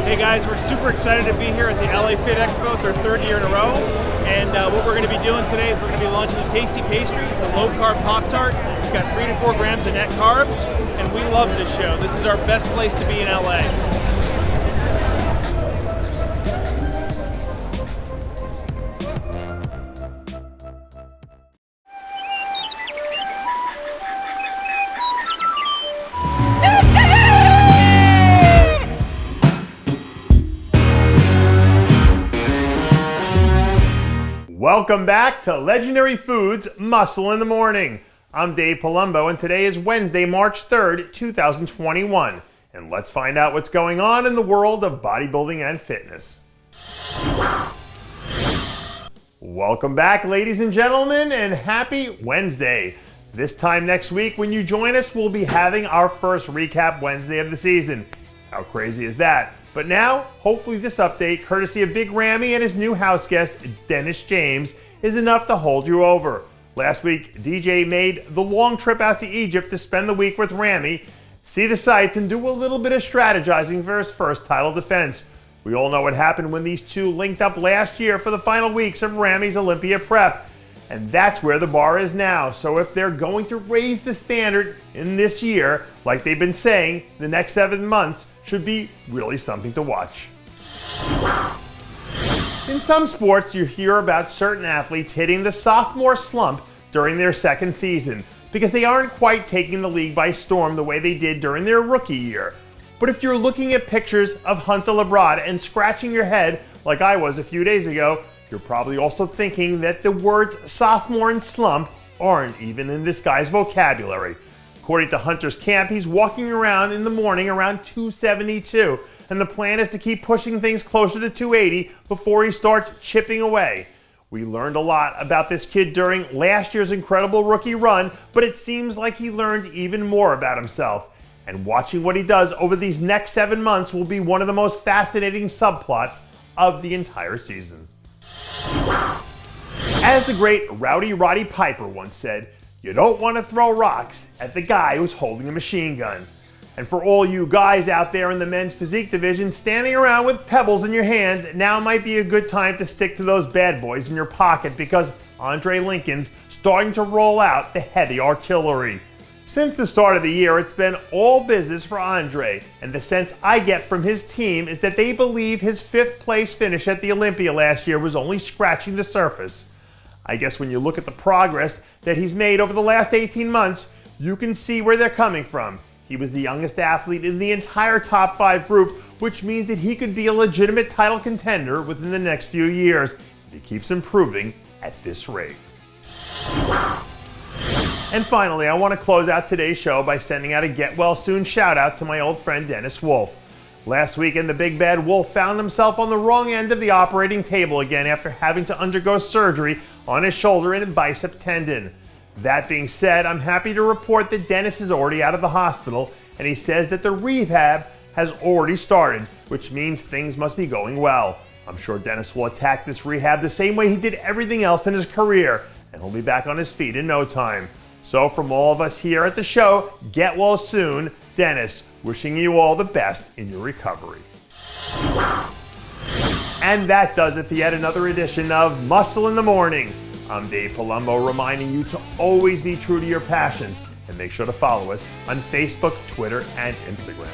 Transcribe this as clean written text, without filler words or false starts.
Hey guys, we're super excited to be here at the LA Fit Expo. It's our third year in a row. And what we're going to be doing today is we're going to be launching a tasty pastry. It's a low-carb Pop-Tart. It's got 3 to 4 grams of net carbs. And we love this show. This is our best place to be in LA. Welcome back to Legendary Foods Muscle in the Morning. I'm Dave Palumbo, and today is Wednesday, March 3rd, 2021. And let's find out what's going on in the world of bodybuilding and fitness. Welcome back, ladies and gentlemen, and happy Wednesday. This time next week, when you join us, we'll be having our first Recap Wednesday of the season. How crazy is that? But now, hopefully this update, courtesy of Big Ramy and his new house guest, Dennis James, is enough to hold you over. Last week, DJ made the long trip out to Egypt to spend the week with Ramy, see the sights, and do a little bit of strategizing for his first title defense. We all know what happened when these two linked up last year for the final weeks of Ramy's Olympia prep. And that's where the bar is now. So if they're going to raise the standard in this year, like they've been saying, the next 7 months should be really something to watch. In some sports, you hear about certain athletes hitting the sophomore slump during their second season because they aren't quite taking the league by storm the way they did during their rookie year. But if you're looking at pictures of Hunter Labrada and scratching your head like I was a few days ago, you're probably also thinking that the words sophomore and slump aren't even in this guy's vocabulary. According to Hunter's camp, he's walking around in the morning around 272, and the plan is to keep pushing things closer to 280 before he starts chipping away. We learned a lot about this kid during last year's incredible rookie run, but it seems like he learned even more about himself. And watching what he does over these next 7 months will be one of the most fascinating subplots of the entire season. As the great Rowdy Roddy Piper once said, you don't want to throw rocks at the guy who's holding a machine gun. And for all you guys out there in the men's physique division standing around with pebbles in your hands, now might be a good time to stick to those bad boys in your pocket because Andre Lincan's starting to roll out the heavy artillery. Since the start of the year, it's been all business for Andre, and the sense I get from his team is that they believe his 5th place finish at the Olympia last year was only scratching the surface. I guess when you look at the progress that he's made over the last 18 months, you can see where they're coming from. He was the youngest athlete in the entire top 5 group, which means that he could be a legitimate title contender within the next few years if he keeps improving at this rate. And finally, I want to close out today's show by sending out a get well soon shout out to my old friend Dennis Wolf. Last weekend, the big bad Wolf found himself on the wrong end of the operating table again after having to undergo surgery on his shoulder and bicep tendon. That being said, I'm happy to report that Dennis is already out of the hospital, and he says that the rehab has already started, which means things must be going well. I'm sure Dennis will attack this rehab the same way he did everything else in his career, and he'll be back on his feet in no time. So from all of us here at the show, get well soon, Dennis. Wishing you all the best in your recovery. And that does it for yet another edition of Muscle in the Morning. I'm Dave Palumbo, reminding you to always be true to your passions, and make sure to follow us on Facebook, Twitter, and Instagram.